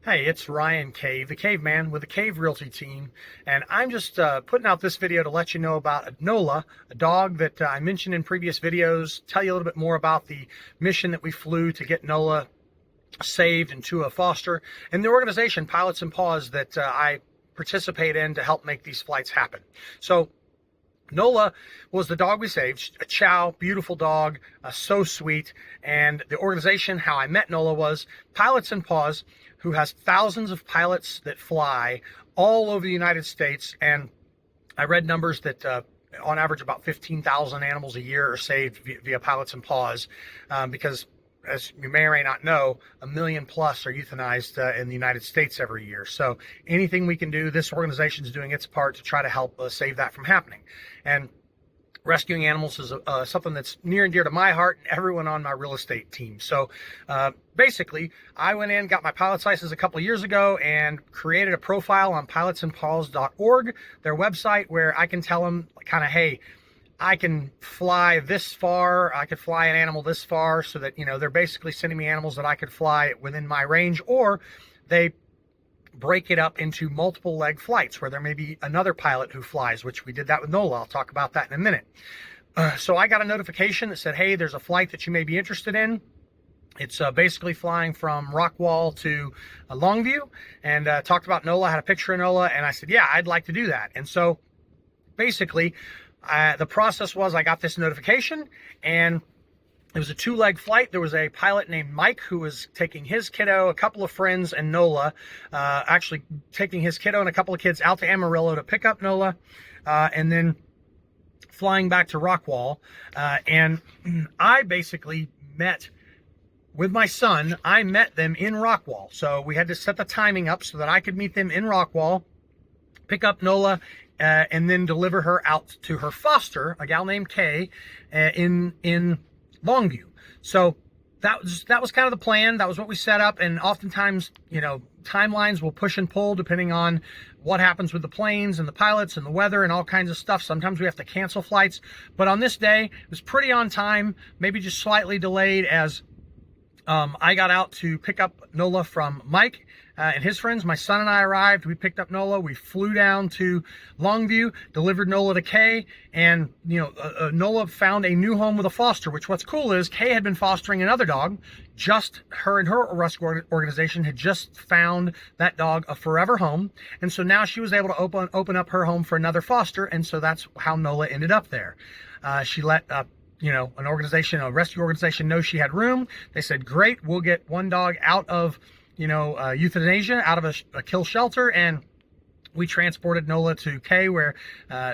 Hey, it's Ryan Cave, the Caveman with the Cave Realty team, and I'm just putting out this video to let you know about Nola, a dog that I mentioned in previous videos, tell you a little bit more about the mission that we flew to get Nola saved into a foster, and the organization, Pilots and Paws, that I participate in to help make these flights happen. So Nola was the dog we saved, a chow, beautiful dog, so sweet. And the organization, how I met Nola, was Pilots and Paws, who has thousands of pilots that fly all over the United States. And I read numbers that on average about 15,000 animals a year are saved via Pilots and Paws, because as you may or may not know, 1 million plus are euthanized in the United States every year. So anything we can do, this organization is doing its part to try to help save that from happening. And rescuing animals is something that's near and dear to my heart and everyone on my real estate team. So basically, I went in, got my pilot's license a couple of years ago, and created a profile on pilotsandpaws.org, their website, where I can tell them kind of, hey, I can fly this far, I could fly an animal this far, so that, you know, they're basically sending me animals that I could fly within my range, or they break it up into multiple leg flights where there may be another pilot who flies, which we did that with Nola. I'll talk about that in a minute. So I got a notification that said, hey, there's a flight that you may be interested in. It's basically flying from Rockwall to Longview, and talked about Nola, had a picture of Nola, and I said, yeah, I'd like to do that. And so basically, the process was I got this notification, and it was a 2-leg flight. There was a pilot named Mike who was taking his kiddo, a couple of friends, and Nola, actually taking his kiddo and a couple of kids out to Amarillo to pick up Nola, and then flying back to Rockwall. And I basically met with my son. I met them in Rockwall. So we had to set the timing up so that I could meet them in Rockwall, pick up Nola, and then deliver her out to her foster, a gal named Kay, in Longview. So that was kind of the plan. That was what we set up. And oftentimes, you know, timelines will push and pull depending on what happens with the planes and the pilots and the weather and all kinds of stuff. Sometimes we have to cancel flights. But on this day, it was pretty on time, maybe just slightly delayed, as I got out to pick up Nola from Mike and his friends. My son and I arrived. We picked up Nola. We flew down to Longview, delivered Nola to Kay, and Nola found a new home with a foster. Which, what's cool is, Kay had been fostering another dog. Just her and her rescue organization had just found that dog a forever home, and so now she was able to open up her home for another foster, and so that's how Nola ended up there. She let an organization, a rescue organization, know she had room. They said, great, we'll get one dog out of, euthanasia, out of a kill shelter, and we transported Nola to Kay, where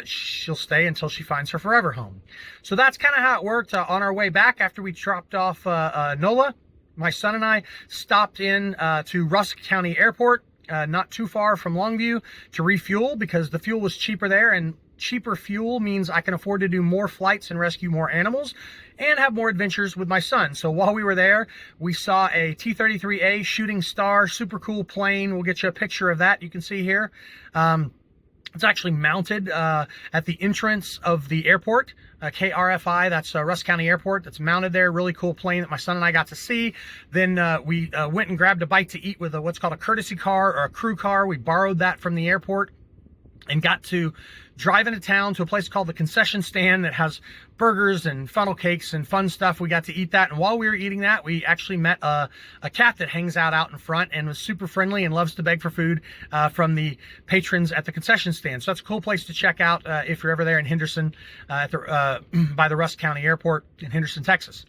she'll stay until she finds her forever home. So that's kind of how it worked. On our way back, after we dropped off Nola, my son and I stopped in to Rusk County Airport, not too far from Longview, to refuel, because the fuel was cheaper there, and cheaper fuel means I can afford to do more flights and rescue more animals and have more adventures with my son. So while we were there, we saw a T-33A Shooting Star, super cool plane. We'll get you a picture of that. You can see here. It's actually mounted at the entrance of the airport, KRFI, that's Rusk County Airport. That's mounted there. Really cool plane that my son and I got to see. Then we went and grabbed a bite to eat with what's called a courtesy car, or a crew car. We borrowed that from the airport and got to drive into town to a place called the Concession Stand that has burgers and funnel cakes and fun stuff. We got to eat that, and while we were eating that, we actually met a cat that hangs out in front and was super friendly and loves to beg for food from the patrons at the concession stand. So that's a cool place to check out if you're ever there in Henderson, by the Rusk County Airport in Henderson, Texas.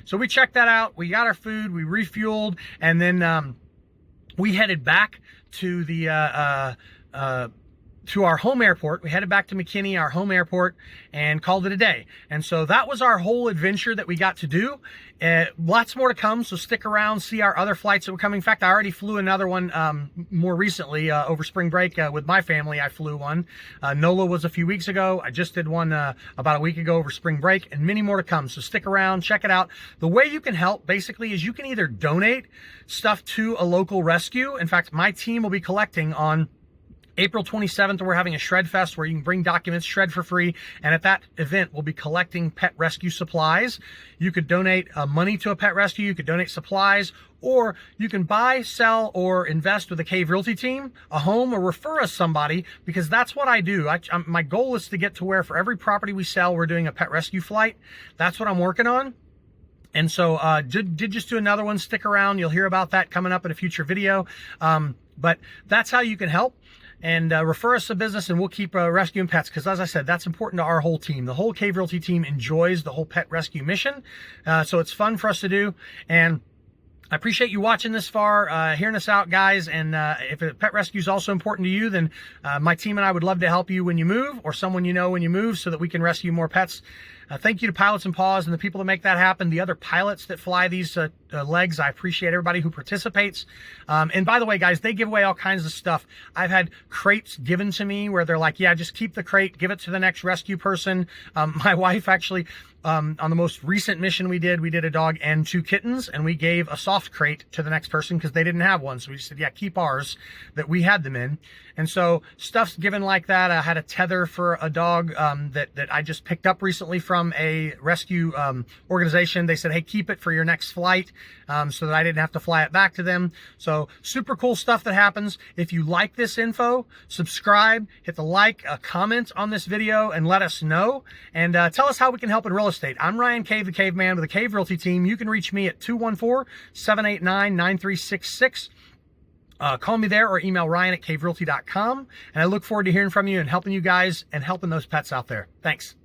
So we checked that out. We got our food, we refueled, and then we headed back to the to our home airport. We headed back to McKinney, our home airport, and called it a day. And so that was our whole adventure that we got to do. Lots more to come, so stick around, see our other flights that were coming. In fact, I already flew another one more recently over spring break with my family. I flew one. Nola was a few weeks ago. I just did one about a week ago over spring break, and many more to come. So stick around, check it out. The way you can help basically is you can either donate stuff to a local rescue. In fact, my team will be collecting on April 27th, we're having a Shred Fest where you can bring documents, shred for free. And at that event, we'll be collecting pet rescue supplies. You could donate money to a pet rescue. You could donate supplies, or you can buy, sell, or invest with the Cave Realty team, a home, or refer us somebody, because that's what I do. My goal is to get to where for every property we sell, we're doing a pet rescue flight. That's what I'm working on. And so did just do another one. Stick around. You'll hear about that coming up in a future video. But that's how you can help. And refer us a business, and we'll keep rescuing pets, because as I said, that's important to our whole team. The whole Cave Realty team enjoys the whole pet rescue mission, so it's fun for us to do. And I appreciate you watching this far, hearing us out, guys. And if pet rescue is also important to you, then my team and I would love to help you when you move, or someone you know when you move, so that we can rescue more pets. Thank you to Pilots and Paws and the people that make that happen, the other pilots that fly these legs. I appreciate everybody who participates. And by the way, guys, they give away all kinds of stuff. I've had crates given to me where they're like, yeah, just keep the crate, give it to the next rescue person. My wife actually, on the most recent mission we did a dog and 2 kittens, and we gave a soft crate to the next person because they didn't have one. So we just said, yeah, keep ours that we had them in. And so stuff's given like that. I had a tether for a dog that I just picked up recently from a rescue organization. They said, hey, keep it for your next flight, so that I didn't have to fly it back to them. So super cool stuff that happens. If you like this info, subscribe, hit the like, comment on this video, and let us know. And tell us how we can help in real estate. I'm Ryan Cave, the Caveman with the Cave Realty team. You can reach me at 214-789-9366. Call me there or email Ryan@caverealty.com. And I look forward to hearing from you and helping you guys and helping those pets out there. Thanks.